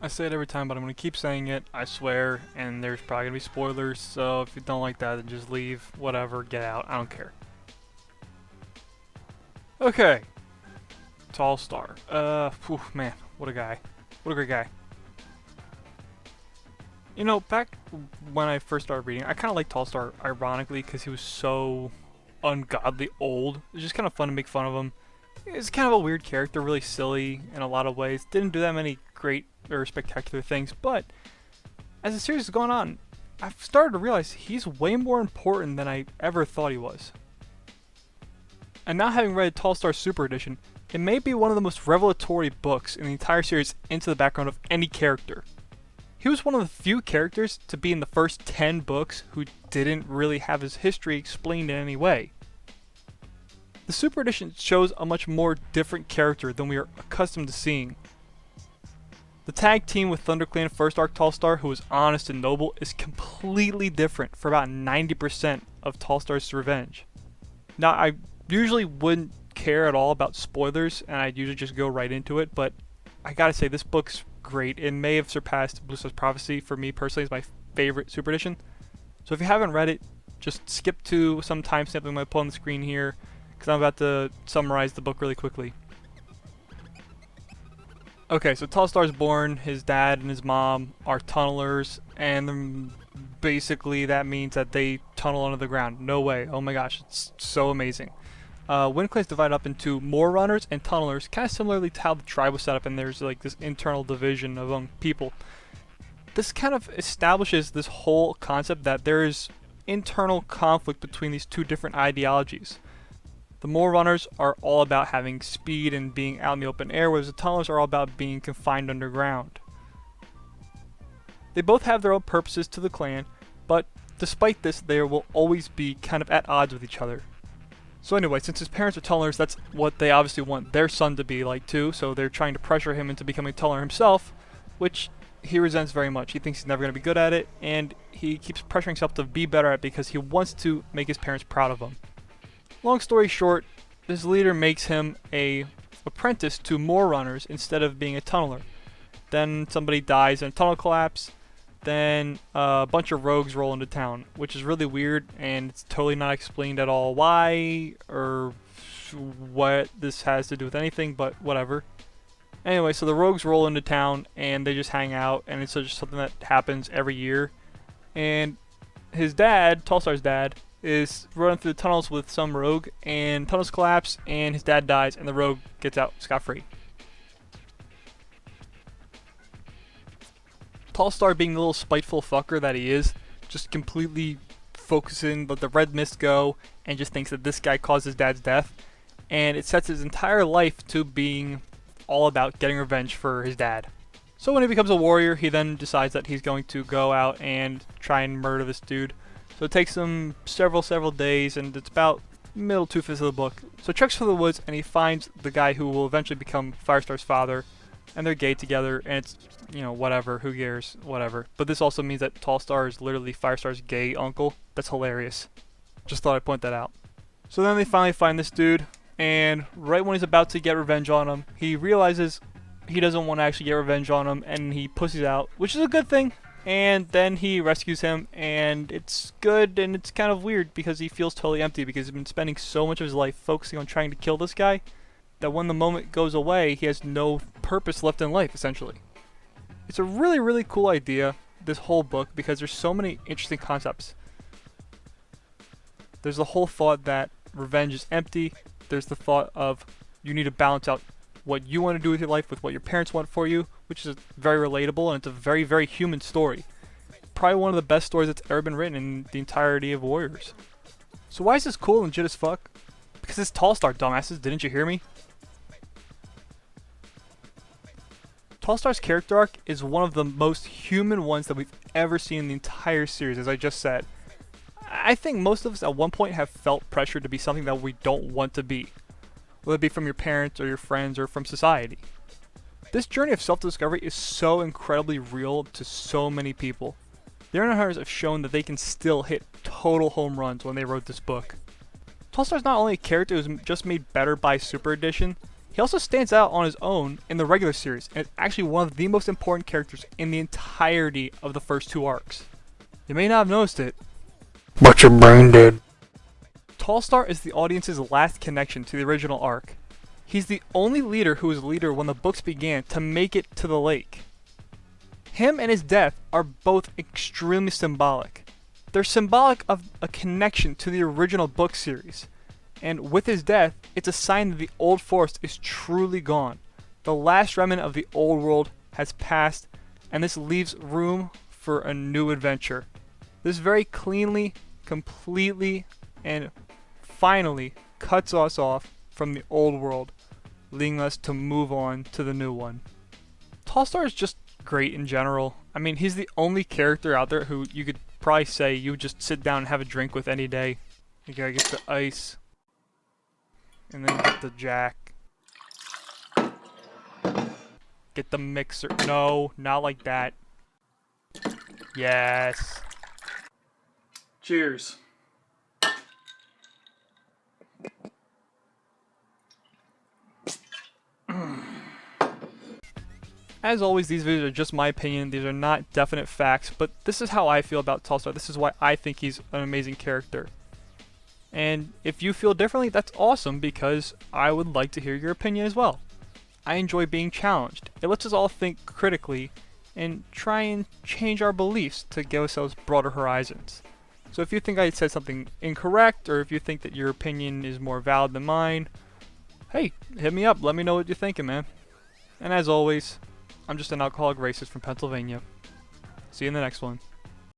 I say it every time, but I'm gonna keep saying it, I swear, and there's probably gonna be spoilers, so if you don't like that, then just leave, whatever, get out, I don't care. Okay. Tallstar. Man, what a guy. What a great guy. You know, back when I first started reading, I kinda liked Tallstar, ironically, because he was so ungodly old. It's just kind of fun to make fun of him. He's kind of a weird character, really silly in a lot of ways. Didn't do that many great or spectacular things, but as the series has gone on, I've started to realize he's way more important than I ever thought he was. And now having read Tallstar Super Edition, it may be one of the most revelatory books in the entire series into the background of any character. He was one of the few characters to be in the first 10 books who didn't really have his history explained in any way. The Super Edition shows a much more different character than we are accustomed to seeing. The tag team with ThunderClan First Arc Tallstar, who is honest and noble, is completely different for about 90% of Tallstar's revenge. Now, I usually wouldn't care at all about spoilers, and I'd usually just go right into it, but I gotta say, this book's great. It may have surpassed Blue Star's Prophecy for me personally as my favorite Super Edition. So if you haven't read it, just skip to some timestamp I might put on the screen here, because I'm about to summarize the book really quickly. Okay, so Tallstar's born, his dad and his mom are tunnelers, and basically that means that they tunnel under the ground. No way. Oh my gosh, it's so amazing. WindClan's divided up into more runners and tunnelers, kind of similarly to how the tribe was set up, and there's like this internal division among people. This kind of establishes this whole concept that there is internal conflict between these two different ideologies. The more runners are all about having speed and being out in the open air, whereas the tunnelers are all about being confined underground. They both have their own purposes to the clan, but despite this, they will always be kind of at odds with each other. So anyway, since his parents are tunnelers, that's what they obviously want their son to be like too, so they're trying to pressure him into becoming a tunneler himself, which he resents very much. He thinks he's never going to be good at it, and he keeps pressuring himself to be better at it because he wants to make his parents proud of him. Long story short, his leader makes him a apprentice to more runners instead of being a tunneler. Then somebody dies in a tunnel collapse. Then a bunch of rogues roll into town, which is really weird, and it's totally not explained at all why or what this has to do with anything, but whatever. Anyway, so the rogues roll into town and they just hang out, and it's just something that happens every year. And his dad, Tallstar's dad, is running through the tunnels with some rogue, and tunnels collapse, and his dad dies, and the rogue gets out scot-free. Tallstar, being the little spiteful fucker that he is, just completely focusing, let the red mist go, and just thinks that this guy caused his dad's death, and it sets his entire life to being all about getting revenge for his dad. So when he becomes a warrior, he then decides that he's going to go out and try and murder this dude. So it takes him several days, and it's about middle 2/5 of the book. So he treks through the woods, and he finds the guy who will eventually become Firestar's father, and they're gay together, and it's, you know, whatever, who cares, whatever. But this also means that Tallstar is literally Firestar's gay uncle. That's hilarious. Just thought I'd point that out. So then they finally find this dude, and right when he's about to get revenge on him, he realizes he doesn't want to actually get revenge on him, and he pussies out, which is a good thing. And then he rescues him, and it's good, and it's kind of weird because he feels totally empty because he's been spending so much of his life focusing on trying to kill this guy that when the moment goes away, he has no purpose left in life, essentially. It's a really cool idea, this whole book, because there's so many interesting concepts. There's the whole thought that revenge is empty. There's the thought of you need to balance out what you want to do with your life with what your parents want for you, which is very relatable, and it's a very human story. Probably one of the best stories that's ever been written in the entirety of Warriors. So why is this cool and legit as fuck? Because it's Tallstar, dumbasses, didn't you hear me? Tallstar's character arc is one of the most human ones that we've ever seen in the entire series, as I just said. I think most of us at one point have felt pressure to be something that we don't want to be, whether it be from your parents or your friends or from society. This journey of self-discovery is so incredibly real to so many people. The Internet Hunters have shown that they can still hit total home runs when they wrote this book. Tallstar's not only a character who's just made better by Super Edition, He also stands out on his own in the regular series, and is actually one of the most important characters in the entirety of the first 2 arcs. You may not have noticed it, but your brain did. Tallstar is the audience's last connection to the original arc. He's the only leader who was leader when the books began to make it to the lake. Him and his death are both extremely symbolic. They're symbolic of a connection to the original book series. And with his death, it's a sign that the old forest is truly gone. The last remnant of the old world has passed, and this leaves room for a new adventure. This very cleanly, completely, and finally cuts us off from the old world, leading us to move on to the new one. Tallstar is just great in general. I mean, he's the only character out there who you could probably say you would just sit down and have a drink with any day. You gotta get the ice, and then get the jack. Get the mixer. No, not like that. Yes. Cheers. As always, these videos are just my opinion. These are not definite facts, but this is how I feel about Tallstar. This is why I think he's an amazing character. And if you feel differently, that's awesome, because I would like to hear your opinion as well. I enjoy being challenged. It lets us all think critically and try and change our beliefs to give ourselves broader horizons. So if you think I said something incorrect, or if you think that your opinion is more valid than mine, hey, hit me up. Let me know what you're thinking, man. And as always, I'm just an alcoholic racist from Pennsylvania. See you in the next one.